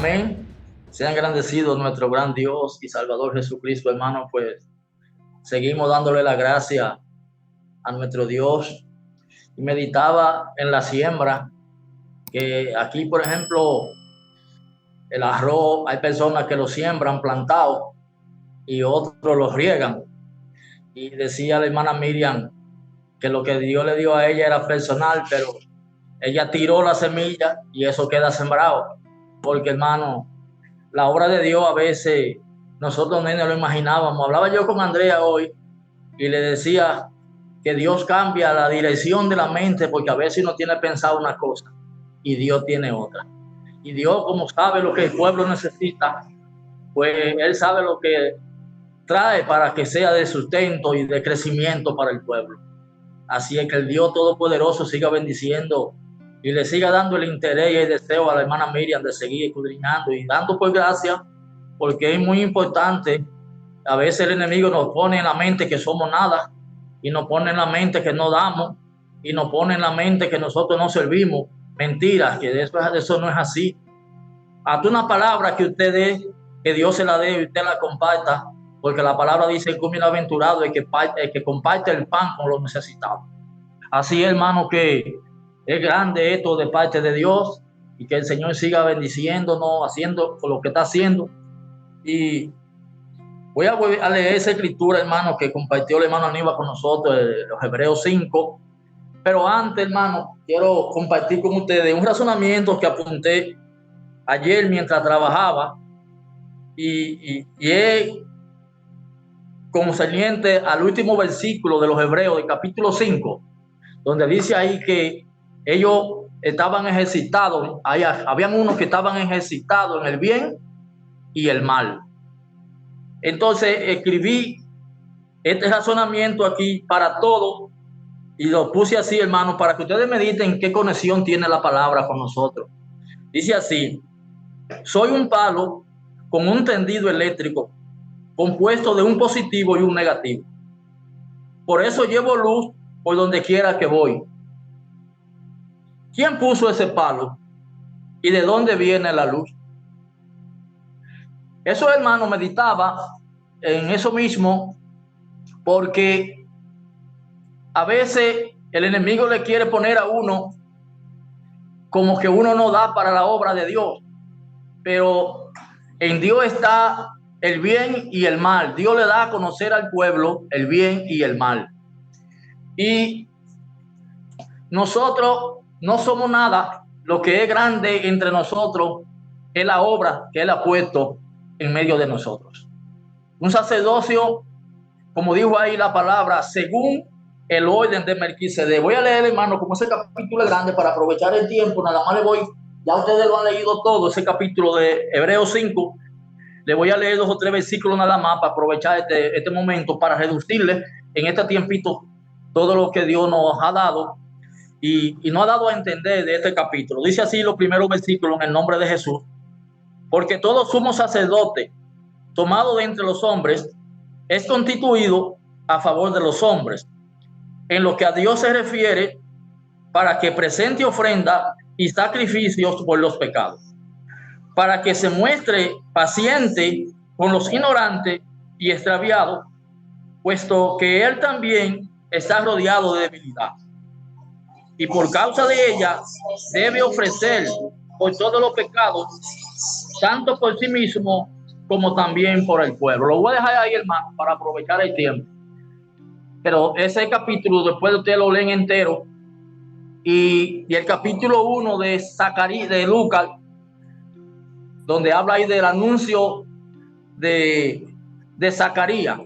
Amén. Sea engrandecido nuestro gran Dios y Salvador Jesucristo, hermano. Pues seguimos dándole la gracia a nuestro Dios. Y meditaba en la siembra, que aquí, por ejemplo, el arroz, hay personas que lo siembran plantado y otros lo riegan. Y decía la hermana Miriam que lo que Dios le dio a ella era personal, pero ella tiró la semilla y eso queda sembrado. Porque, hermano, la obra de Dios a veces nosotros no lo imaginábamos. Hablaba yo con Andrea hoy y le decía que Dios cambia la dirección de la mente, porque a veces uno tiene pensado una cosa y Dios tiene otra. Y Dios, como sabe lo que el pueblo necesita, pues Él sabe lo que trae para que sea de sustento y de crecimiento para el pueblo. Así es que el Dios Todopoderoso siga bendiciendo y le siga dando el interés y el deseo a la hermana Miriam de seguir escudriñando y dando por gracia, porque es muy importante. A veces el enemigo nos pone en la mente que somos nada, y nos pone en la mente que no damos, y nos pone en la mente que nosotros no servimos. Mentiras, que eso no es así. Hasta una palabra que usted dé, que Dios se la dé y usted la comparta, porque la palabra dice: el bienaventurado el que comparte el pan con los necesitados. Así, hermano, que es grande esto de parte de Dios, y que el Señor siga bendiciéndonos, haciendo lo que está haciendo. Y voy a leer esa escritura, hermano, que compartió el hermano Aníbal con nosotros, los Hebreos 5. Pero antes, hermano, quiero compartir con ustedes un razonamiento que apunté ayer mientras trabajaba, y es concerniente al último versículo de los Hebreos, del capítulo 5, donde dice ahí que ellos estaban ejercitados, habían unos que estaban ejercitados en el bien y el mal. Entonces escribí este razonamiento aquí para todos y lo puse así, hermano, para que ustedes mediten qué conexión tiene la palabra con nosotros. Dice así: soy un palo con un tendido eléctrico compuesto de un positivo y un negativo. Por eso llevo luz por donde quiera que voy. ¿Quién puso ese palo? ¿Y de dónde viene la luz? Eso, hermano, meditaba en eso mismo, porque a veces el enemigo le quiere poner a uno como que uno no da para la obra de Dios, pero en Dios está el bien y el mal. Dios le da a conocer al pueblo el bien y el mal. Y nosotros no somos nada. Lo que es grande entre nosotros es la obra que Él ha puesto en medio de nosotros. Un sacerdocio, como dijo ahí la palabra, según el orden de Melquisedec. Voy a leer, hermano, como ese capítulo es grande, para aprovechar el tiempo. Nada más le voy, ya ustedes lo han leído todo, ese capítulo de Hebreos 5. Le voy a leer 2 o 3 versículos nada más para aprovechar este momento, para reducirle en este tiempito todo lo que Dios nos ha dado y nos ha dado a entender de este capítulo. Dice así los primeros versículos: en el nombre de Jesús, porque todo sumo sacerdote tomado de entre los hombres es constituido a favor de los hombres, en lo que a Dios se refiere, para que presente ofrenda y sacrificios por los pecados, para que se muestre paciente con los ignorantes y extraviados, puesto que Él también está rodeado de debilidad, y por causa de ella debe ofrecer por todos los pecados, tanto por sí mismo como también por el pueblo. Lo voy a dejar ahí, hermano, para aprovechar el tiempo. Pero ese capítulo, después ustedes lo leen entero, y el capítulo 1 de Zacarías, de Lucas, donde habla ahí del anuncio de Zacarías,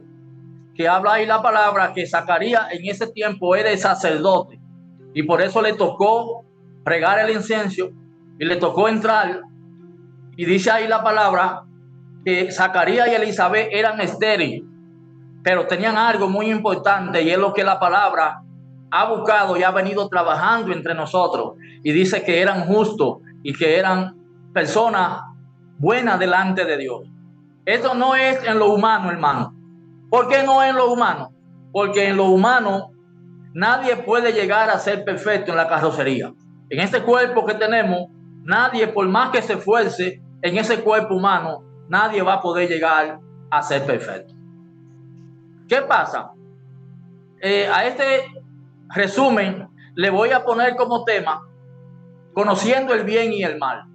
que habla ahí la palabra que Zacarías en ese tiempo era el sacerdote, y por eso le tocó pregar el incienso y le tocó entrar. Y dice ahí la palabra que Zacarías y Elizabeth eran estériles, pero tenían algo muy importante, y es lo que la palabra ha buscado y ha venido trabajando entre nosotros. Y dice que eran justos y que eran personas buenas delante de Dios. Esto no es en lo humano, hermano. ¿Por qué no es en lo humano? Porque en lo humano nadie puede llegar a ser perfecto en la carrocería. En este cuerpo que tenemos, nadie, por más que se esfuerce, en ese cuerpo humano, nadie va a poder llegar a ser perfecto. ¿Qué pasa? A este resumen le voy a poner como tema conociendo el bien y el mal.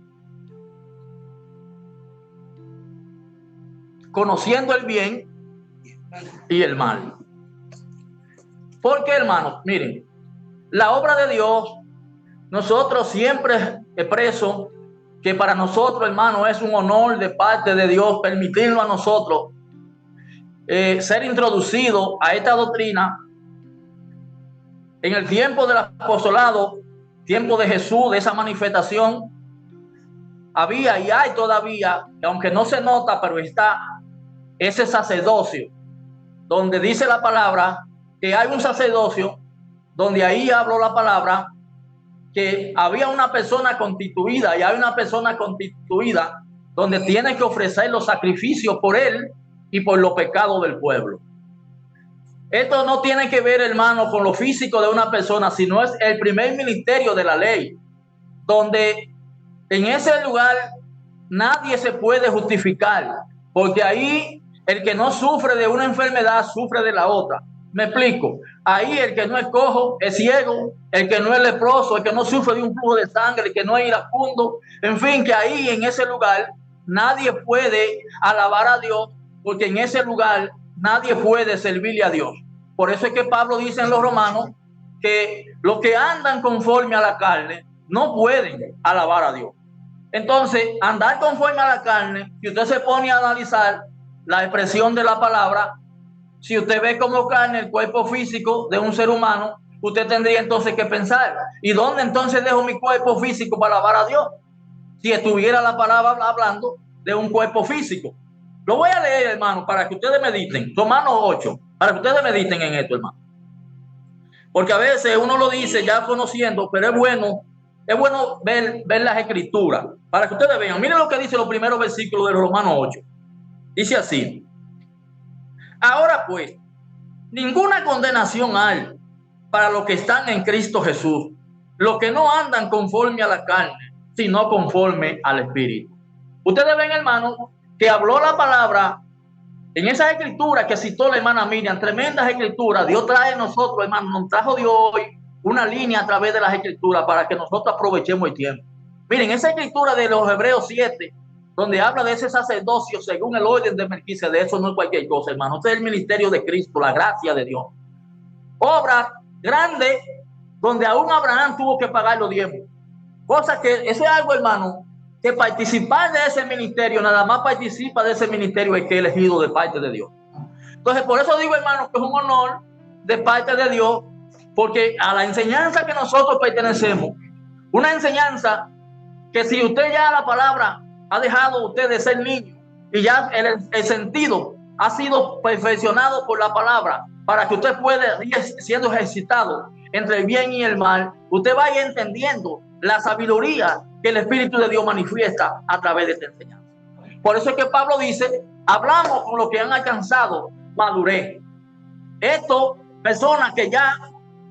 Conociendo el bien y el mal. Porque, hermanos, miren, la obra de Dios, nosotros siempre expreso que para nosotros, hermano, es un honor de parte de Dios permitirnos a nosotros ser introducidos a esta doctrina en el tiempo del apostolado, tiempo de Jesús, de esa manifestación. Había y hay todavía, aunque no se nota, pero está ese sacerdocio, donde dice la palabra que hay un sacerdocio, donde ahí habló la palabra que había una persona constituida y hay una persona constituida donde tiene que ofrecer los sacrificios por él y por los pecados del pueblo. Esto no tiene que ver, hermano, con lo físico de una persona, sino es el primer ministerio de la ley, donde en ese lugar nadie se puede justificar, porque ahí el que no sufre de una enfermedad sufre de la otra. Me explico. Ahí el que no es cojo es ciego, el que no es leproso, el que no sufre de un flujo de sangre, el que no es iracundo, en fin, que ahí en ese lugar nadie puede alabar a Dios, porque en ese lugar nadie puede servirle a Dios. Por eso es que Pablo dice en los Romanos que los que andan conforme a la carne no pueden alabar a Dios. Entonces, andar conforme a la carne, si usted se pone a analizar la expresión de la palabra, si usted ve como carne el cuerpo físico de un ser humano, usted tendría entonces que pensar, ¿y dónde entonces dejo mi cuerpo físico para alabar a Dios? Si estuviera la palabra hablando de un cuerpo físico. Lo voy a leer, hermano, para que ustedes mediten. Romanos 8, para que ustedes mediten en esto, hermano. Porque a veces uno lo dice ya conociendo, pero es bueno ver las escrituras, para que ustedes vean. Miren lo que dice los primeros versículos de Romanos 8. Dice así: ahora pues, ninguna condenación hay para los que están en Cristo Jesús, los que no andan conforme a la carne, sino conforme al Espíritu. Ustedes ven, hermano, que habló la palabra en esas escrituras que citó la hermana Miriam, tremendas escrituras. Dios trae a nosotros, hermano, nos trajo Dios hoy una línea a través de las escrituras para que nosotros aprovechemos el tiempo. Miren, esa escritura de los Hebreos 7, donde habla de ese sacerdocio según el orden de Melquisedec, de eso no es cualquier cosa, hermano. Este es el ministerio de Cristo, la gracia de Dios. Obra grande donde aún Abraham tuvo que pagar los diezmos. Cosa que eso es algo, hermano, que participar de ese ministerio, nada más participa de ese ministerio el que es elegido de parte de Dios. Entonces, por eso digo, hermano, que es un honor de parte de Dios, porque a la enseñanza que nosotros pertenecemos, una enseñanza que si usted ya la palabra ha dejado usted de ser niño y ya el sentido ha sido perfeccionado por la palabra para que usted pueda ir siendo ejercitado entre el bien y el mal, usted vaya entendiendo la sabiduría que el Espíritu de Dios manifiesta a través de esta enseñanza. Por eso es que Pablo dice, hablamos con los que han alcanzado madurez. Esto, personas que ya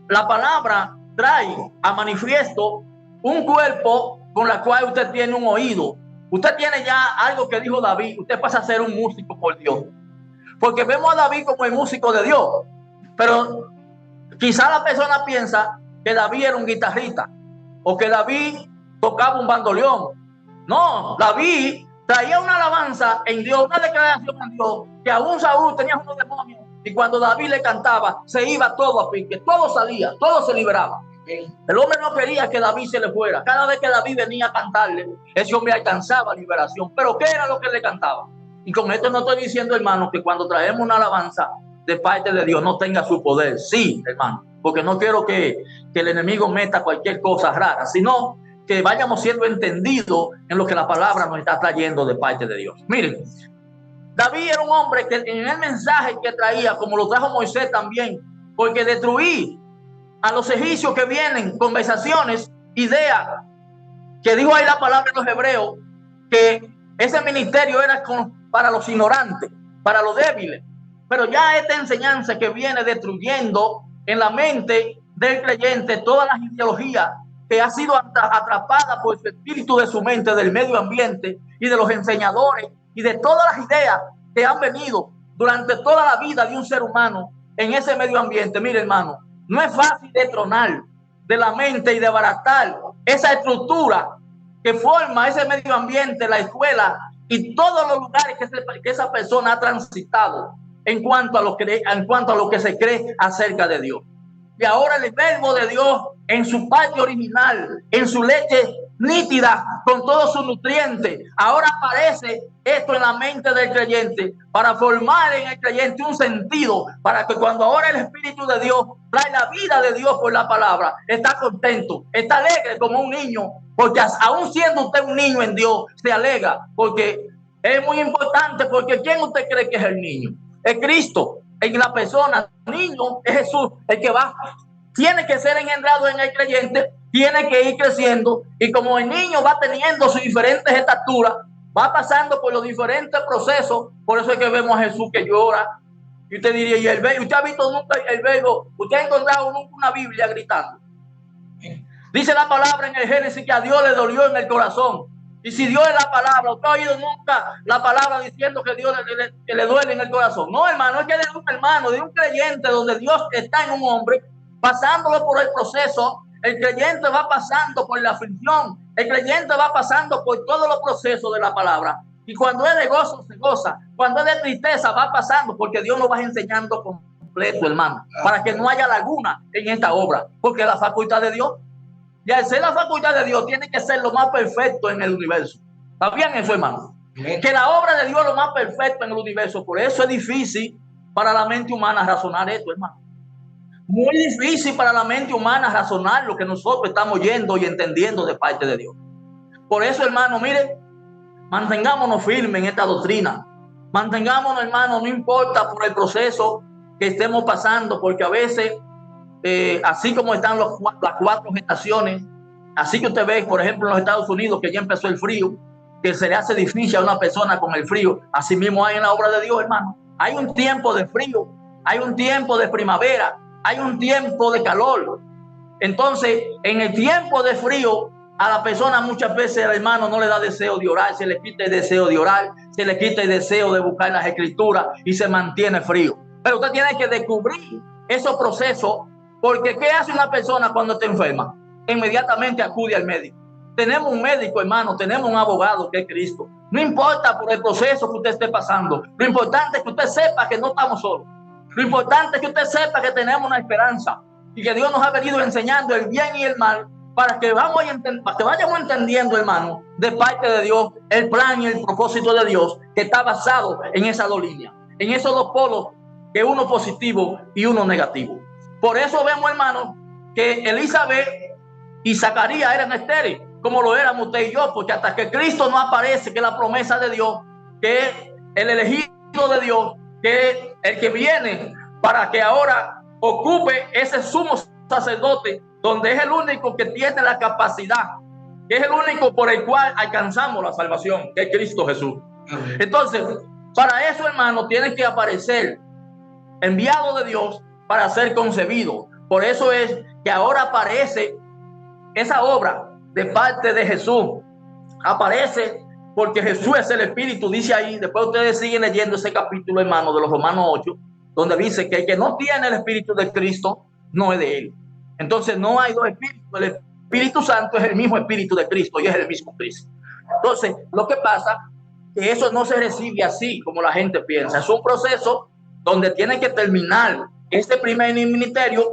la palabra trae a manifiesto un cuerpo con la cual usted tiene un oído. Usted tiene ya algo que dijo David, usted pasa a ser un músico por Dios. Porque vemos a David como el músico de Dios, pero quizá la persona piensa que David era un guitarrista o que David tocaba un bandoleón. No, David traía una alabanza en Dios, una declaración en Dios, que aún Saúl tenía unos demonios y cuando David le cantaba se iba todo a pique, todo salía, todo se liberaba. El hombre no quería que David se le fuera. Cada vez que David venía a cantarle, ese hombre alcanzaba liberación. Pero ¿qué era lo que le cantaba? Y con esto no estoy diciendo, hermano, que cuando traemos una alabanza de parte de Dios no tenga su poder. Sí, hermano, porque no quiero que el enemigo meta cualquier cosa rara, sino que vayamos siendo entendidos en lo que la palabra nos está trayendo de parte de Dios. Miren, David era un hombre que en el mensaje que traía, como lo trajo Moisés también, porque destruir a los egipcios que vienen, conversaciones, ideas, que dijo ahí la palabra de los hebreos, que ese ministerio era para los ignorantes, para los débiles. Pero ya esta enseñanza que viene destruyendo en la mente del creyente todas las ideologías que ha sido atrapada por el espíritu de su mente, del medio ambiente y de los enseñadores y de todas las ideas que han venido durante toda la vida de un ser humano en ese medio ambiente. Mire, hermano, no es fácil destronar de la mente y desbaratar esa estructura que forma ese medio ambiente, la escuela y todos los lugares que esa persona ha transitado en cuanto a lo que se cree acerca de Dios. Y ahora el verbo de Dios en su parte original, en su leche nítida, con todos sus nutrientes, ahora aparece esto en la mente del creyente para formar en el creyente un sentido, para que cuando ahora el Espíritu de Dios trae la vida de Dios por la palabra, está contento, está alegre como un niño, porque aún siendo usted un niño en Dios, se alegra, porque es muy importante, porque ¿quién usted cree que es el niño? Es Cristo en la persona. Niño es Jesús, el que tiene que ser engendrado en el creyente, tiene que ir creciendo, y como el niño va teniendo sus diferentes estaturas, va pasando por los diferentes procesos. Por eso es que vemos a Jesús que llora. Y usted diría, ¿y el verbo? ¿Usted ha visto nunca el verbo? ¿Usted ha encontrado nunca una Biblia gritando? Dice la palabra en el Génesis que a Dios le dolió en el corazón. Y si Dios es la palabra, ¿usted ha oído nunca la palabra diciendo que Dios le duele en el corazón? No, hermano, es que de un hermano, de un creyente, donde Dios está en un hombre, pasándolo por el proceso. El creyente va pasando por la aflicción, el creyente va pasando por todos los procesos de la palabra. Y cuando es de gozo, se goza. Cuando es de tristeza, va pasando, porque Dios lo va enseñando completo, hermano, para que no haya laguna en esta obra, porque la facultad de Dios, y al ser la facultad de Dios, tiene que ser lo más perfecto en el universo. ¿Está bien eso, hermano? Que la obra de Dios es lo más perfecto en el universo. Por eso es difícil para la mente humana razonar esto, hermano. Muy difícil para la mente humana razonar lo que nosotros estamos yendo y entendiendo de parte de Dios. Por eso, hermano, mire, mantengámonos firmes en esta doctrina. Mantengámonos, hermano, no importa por el proceso que estemos pasando, porque a veces, así como están las 4 estaciones, así que usted ve, por ejemplo, en los Estados Unidos, que ya empezó el frío, que se le hace difícil a una persona con el frío. Así mismo hay en la obra de Dios, hermano. Hay un tiempo de frío, hay un tiempo de primavera, hay un tiempo de calor. Entonces, en el tiempo de frío, a la persona muchas veces, hermano, no le da deseo de orar, se le quita el deseo de orar, se le quita el deseo de buscar las escrituras y se mantiene frío. Pero usted tiene que descubrir esos procesos, porque ¿qué hace una persona cuando está enferma? Inmediatamente acude al médico. Tenemos un médico, hermano, tenemos un abogado que es Cristo. No importa por el proceso que usted esté pasando, lo importante es que usted sepa que no estamos solos. Lo importante es que usted sepa que tenemos una esperanza y que Dios nos ha venido enseñando el bien y el mal para que vayamos entendiendo, hermano, de parte de Dios, el plan y el propósito de Dios, que está basado en esas 2 líneas, en esos 2 polos, que uno positivo y uno negativo. Por eso vemos, hermano, que Elizabeth y Zacarías eran estériles, como lo éramos usted y yo, porque hasta que Cristo no aparece, que es la promesa de Dios, que es el elegido de Dios, que es el que viene para que ahora ocupe ese sumo sacerdote, donde es el único que tiene la capacidad, que es el único por el cual alcanzamos la salvación, que es Cristo Jesús. Entonces, para eso, hermano, tiene que aparecer enviado de Dios para ser concebido. Por eso es que ahora aparece esa obra de parte de Jesús. Aparece porque Jesús es el Espíritu, dice ahí. Después ustedes siguen leyendo ese capítulo, hermano, de los Romanos 8, donde dice que el que no tiene el Espíritu de Cristo no es de él. Entonces no hay 2 espíritus. El Espíritu Santo es el mismo Espíritu de Cristo y es el mismo Cristo. Entonces, lo que pasa es que eso no se recibe así como la gente piensa. Es un proceso donde tiene que terminar este primer ministerio.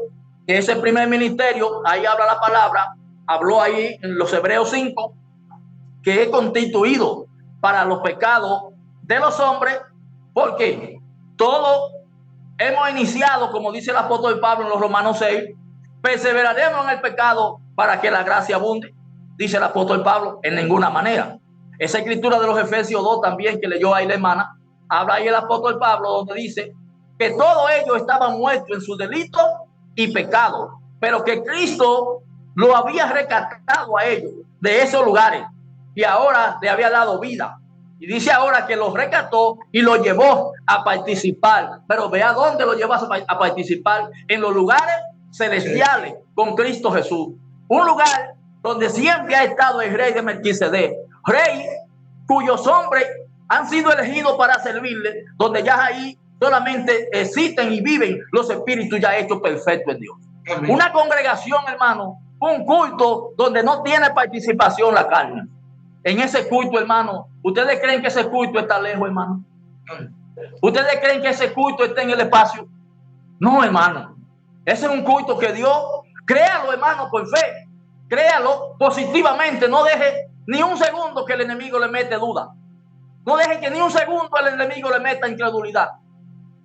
Ese primer ministerio, ahí habla la palabra, habló ahí en los Hebreos 5, que es constituido para los pecados de los hombres, porque todos hemos iniciado, como dice el apóstol Pablo en los Romanos 6, perseveraremos en el pecado para que la gracia abunde, dice el apóstol Pablo, en ninguna manera. Esa escritura de los Efesios 2 también, que leyó ahí la hermana, habla ahí el apóstol Pablo, donde dice que todos ellos estaban muertos en sus delitos y pecados, pero que Cristo lo había rescatado a ellos de esos lugares y ahora le había dado vida. Y dice ahora que los rescató y los llevó a participar. Pero vea dónde lo llevó a participar: en los lugares celestiales con Cristo Jesús. Un lugar donde siempre ha estado el rey de Melquisedec, rey cuyos hombres han sido elegidos para servirle, donde ya ahí solamente existen y viven los espíritus ya hechos perfectos en Dios. Amén. Una congregación, hermano, un culto donde no tiene participación la carne. En ese culto, hermano, ¿ustedes creen que ese culto está lejos, hermano? ¿Ustedes creen que ese culto está en el espacio? No, hermano. Ese es un culto que Dios, créalo, hermano, por fe. Créalo positivamente. No deje ni un segundo que el enemigo le mete duda. No deje que ni un segundo el enemigo le meta incredulidad.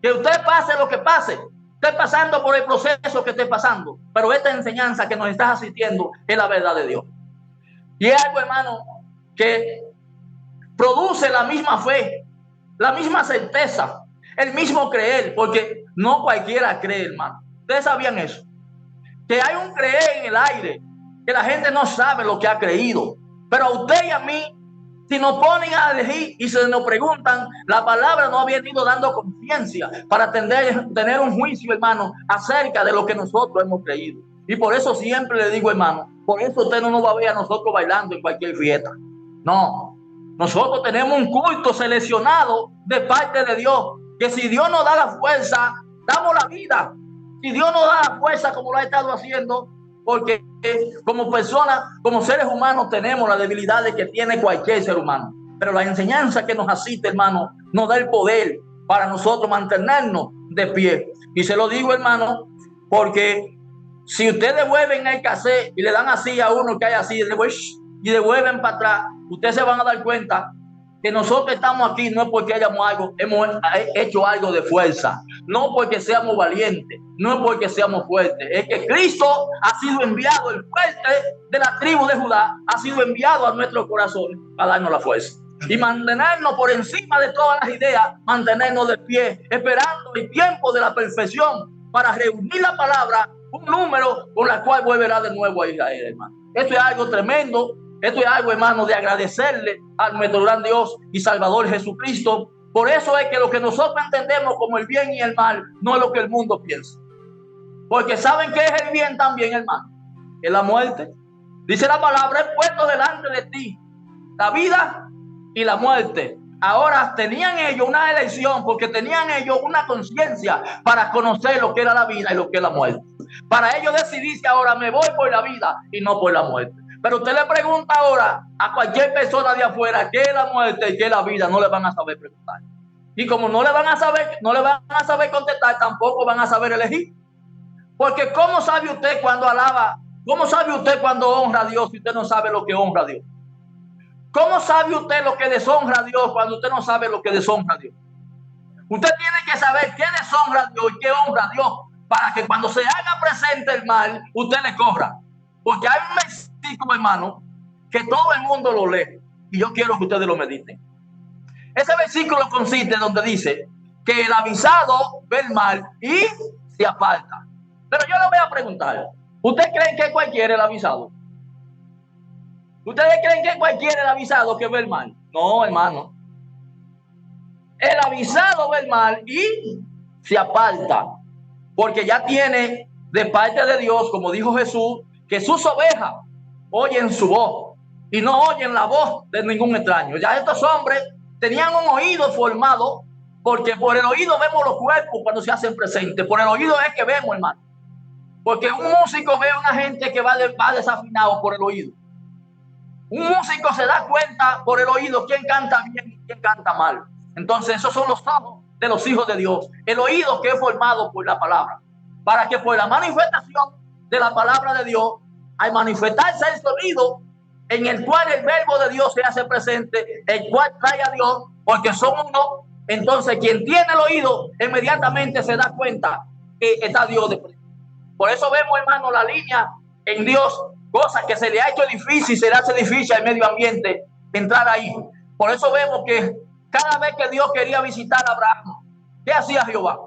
Que usted pase lo que pase, esté pasando por el proceso que esté pasando, pero esta enseñanza que nos estás asistiendo es la verdad de Dios. Y es algo, hermano, que produce la misma fe, la misma certeza, el mismo creer, porque no cualquiera cree, hermano. Ustedes sabían eso, que hay un creer en el aire, que la gente no sabe lo que ha creído, pero a usted y a mí, si nos ponen a elegir y se nos preguntan, la palabra nos ha venido dando conciencia para tener un juicio, hermano, acerca de lo que nosotros hemos creído. Y por eso siempre le digo, hermano, por eso usted no nos va a ver a nosotros bailando en cualquier fiesta. No, nosotros tenemos un culto seleccionado de parte de Dios, que si Dios nos da la fuerza, damos la vida. Si Dios nos da la fuerza como lo ha estado haciendo, porque como personas, como seres humanos, tenemos las debilidades que tiene cualquier ser humano. Pero la enseñanza que nos asiste, hermano, nos da el poder para nosotros mantenernos de pie. Y se lo digo, hermano, porque si ustedes devuelven el cassette y le dan así a uno que hay así, y devuelven para atrás, ustedes se van a dar cuenta que nosotros estamos aquí no es porque hemos hecho algo de fuerza, no porque seamos valientes, no es porque seamos fuertes, es que Cristo ha sido enviado, el fuerte de la tribu de Judá ha sido enviado a nuestro corazón para darnos la fuerza y mantenernos por encima de todas las ideas, mantenernos de pie, esperando el tiempo de la perfección para reunir la palabra, un número con la cual volverá de nuevo a Israel, hermano. Esto es algo tremendo. Esto es algo, hermano, de agradecerle a nuestro gran Dios y Salvador Jesucristo. Por eso es que lo que nosotros entendemos como el bien y el mal no es lo que el mundo piensa. Porque ¿saben qué es el bien también, hermano? Es la muerte. Dice la palabra, he puesto delante de ti la vida y la muerte. Ahora tenían ellos una elección, porque tenían ellos una conciencia para conocer lo que era la vida y lo que es la muerte. Para ellos decidirse ahora, me voy por la vida y no por la muerte. Pero usted le pregunta ahora a cualquier persona de afuera qué es la muerte y qué es la vida, no le van a saber preguntar. Y como no le van a saber contestar, tampoco van a saber elegir. Porque ¿cómo sabe usted cuando alaba? ¿Cómo sabe usted cuando honra a Dios si usted no sabe lo que honra a Dios? ¿Cómo sabe usted lo que deshonra a Dios cuando usted no sabe lo que deshonra a Dios? Usted tiene que saber qué deshonra a Dios y qué honra a Dios para que cuando se haga presente el mal, usted le corra. Porque hay un versículo, hermano, que todo el mundo lo lee y yo quiero que ustedes lo mediten. Ese versículo consiste donde dice que el avisado ve el mal y se aparta. Pero yo le voy a preguntar, ¿ustedes creen que cualquiera es el avisado? ¿Ustedes creen que cualquiera es el avisado que ve el mal? No, hermano. El avisado ve el mal y se aparta, porque ya tiene de parte de Dios, como dijo Jesús, que sus ovejas oyen su voz y no oyen la voz de ningún extraño. Ya estos hombres tenían un oído formado, porque por el oído vemos los cuerpos cuando se hacen presentes. Por el oído es que vemos, hermano. Porque un músico ve a una gente que va desafinado por el oído. Un músico se da cuenta por el oído quién canta bien y quién canta mal. Entonces esos son los ojos de los hijos de Dios. El oído que es formado por la palabra. Para que por la manifestación de la palabra de Dios, al manifestarse el sonido en el cual el verbo de Dios se hace presente, el cual trae a Dios, porque son uno, entonces quien tiene el oído inmediatamente se da cuenta que está Dios de frente. Por eso vemos, hermano, la línea en Dios, cosas que se le ha hecho difícil, se le hace difícil al medio ambiente entrar ahí. Por eso vemos que cada vez que Dios quería visitar a Abraham, ¿qué hacía Jehová?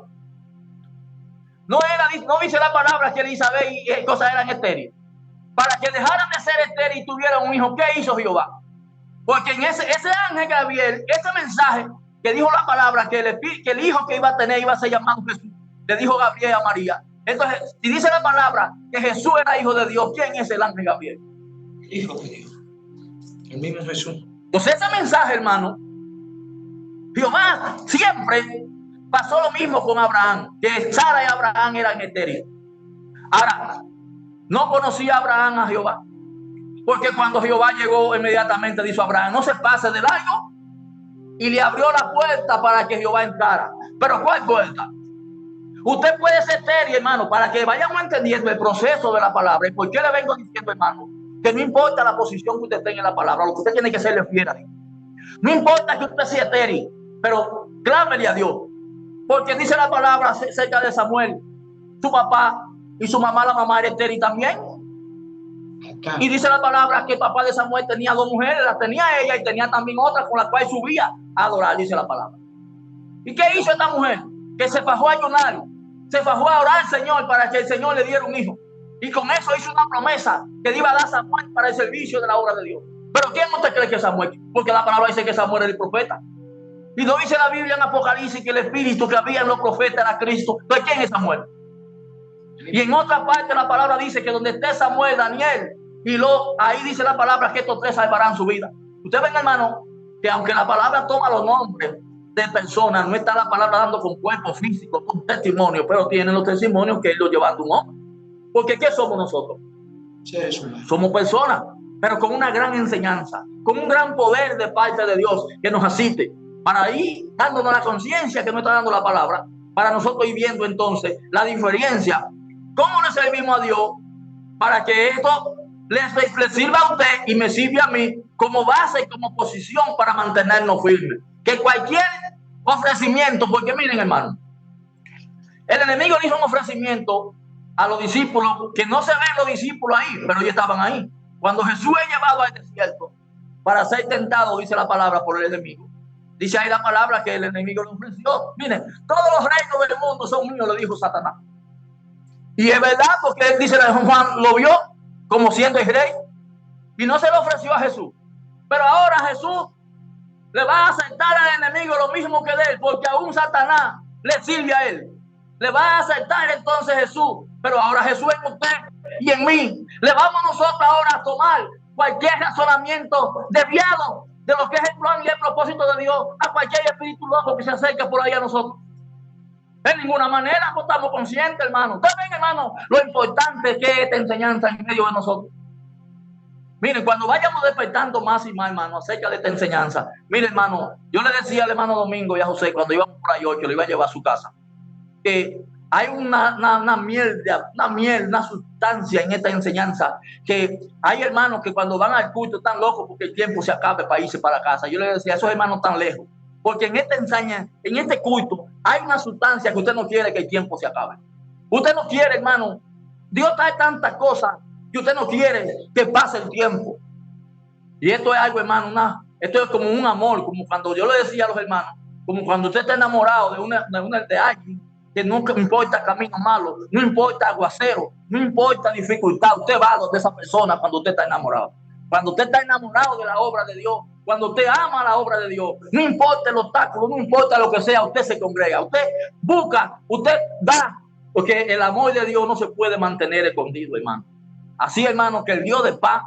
No dice la palabra que Elizabeth y cosas eran estériles. Para que dejaran de ser estériles y tuvieran un hijo, ¿qué hizo Jehová? Porque en ese ángel Gabriel, ese mensaje que dijo la palabra, que el hijo que iba a tener iba a ser llamado Jesús, le dijo Gabriel a María. Entonces, si dice la palabra que Jesús era hijo de Dios, ¿quién es el ángel Gabriel? Hijo de Dios. El mismo Jesús. Entonces ese mensaje, hermano, Jehová siempre pasó lo mismo con Abraham, que Sara y Abraham eran estériles. Ahora, no conocía Abraham a Jehová, porque cuando Jehová llegó, inmediatamente dijo a Abraham, no se pase de largo, y le abrió la puerta para que Jehová entrara. Pero ¿cuál puerta? Usted puede ser estéril, hermano, para que vayamos entendiendo el proceso de la palabra. ¿Y por qué le vengo diciendo, hermano? Que no importa la posición que usted tenga en la palabra, lo que usted tiene que ser le fiel a Dios. No importa que usted sea estéril, pero clámele a Dios. Porque dice la palabra cerca de Samuel, su papá y su mamá, la mamá era estéril también. Y dice la palabra que el papá de Samuel tenía dos mujeres, las tenía ella y tenía también otra con la cual subía a adorar, dice la palabra. ¿Y qué hizo esta mujer? Que se fajó a ayunar, se fajó a orar al Señor para que el Señor le diera un hijo. Y con eso hizo una promesa que le iba a dar Samuel para el servicio de la obra de Dios. Pero ¿quién no te cree que es Samuel? Porque la palabra dice que Samuel era el profeta. Y no dice la Biblia en Apocalipsis que el espíritu que había en los profetas era Cristo. Entonces, ¿quién es Samuel? Y en otra parte la palabra dice que donde esté Samuel, Daniel y ahí dice la palabra que estos tres salvarán su vida. Ustedes ven, hermano, que aunque la palabra toma los nombres de personas, no está la palabra dando con cuerpo físico, con testimonio, pero tienen los testimonios que él lo lleva a un hombre. Porque ¿qué somos nosotros? Somos personas, pero con una gran enseñanza, con un gran poder de parte de Dios que nos asiste, para ir dándonos la conciencia que nos está dando la palabra, para nosotros ir viendo entonces la diferencia. ¿Cómo le servimos a Dios para que esto le sirva a usted y me sirve a mí como base y como posición para mantenernos firmes? Que cualquier ofrecimiento, porque miren, hermano, el enemigo le hizo un ofrecimiento a los discípulos que no se ven los discípulos ahí, pero ellos estaban ahí. Cuando Jesús es llevado al desierto para ser tentado, dice la palabra, por el enemigo. Dice ahí la palabra que el enemigo le ofreció. Miren, todos los reinos del mundo son míos, le dijo Satanás. Y es verdad, porque él dice, Juan lo vio como siendo el rey y no se lo ofreció a Jesús. Pero ahora Jesús le va a aceptar al enemigo lo mismo que de él, porque aún Satanás le sirve a él. Le va a aceptar entonces Jesús, pero ahora Jesús en usted y en mí. Le vamos nosotros ahora a tomar cualquier razonamiento desviado de lo que es el plan y el propósito de Dios a cualquier espíritu loco que se acerque por ahí a nosotros. De ninguna manera pues, estamos conscientes, hermano. También, hermano, lo importante que es esta enseñanza en medio de nosotros. Miren, cuando vayamos despertando más y más, hermano, acerca de esta enseñanza. Miren, hermano, yo le decía al hermano Domingo y a José, cuando íbamos por ahí, que lo iba a llevar a su casa, que hay una miel, una sustancia en esta enseñanza, que hay hermanos que cuando van al culto están locos porque el tiempo se acabe para irse para casa. Yo le decía, esos hermanos están lejos, porque en esta enseñanza, en este culto, hay una sustancia que usted no quiere que el tiempo se acabe. Usted no quiere, hermano, Dios trae tantas cosas que usted no quiere que pase el tiempo. Y esto es algo, hermano, esto es como un amor, como cuando yo le decía a los hermanos, como cuando usted está enamorado de alguien, que nunca importa camino malo, no importa aguacero, no importa dificultad, usted va donde esa persona cuando usted está enamorado. Cuando usted está enamorado de la obra de Dios, cuando usted ama la obra de Dios, no importa el obstáculo, no importa lo que sea, usted se congrega, usted busca, usted da, porque el amor de Dios no se puede mantener escondido, hermano. Así, hermano, que el Dios de paz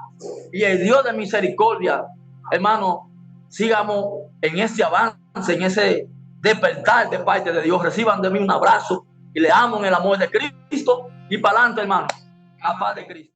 y el Dios de misericordia, hermano, sigamos en ese avance, en ese despertar de parte de Dios. Reciban de mí un abrazo y le amo en el amor de Cristo y para adelante, hermano, la paz de Cristo.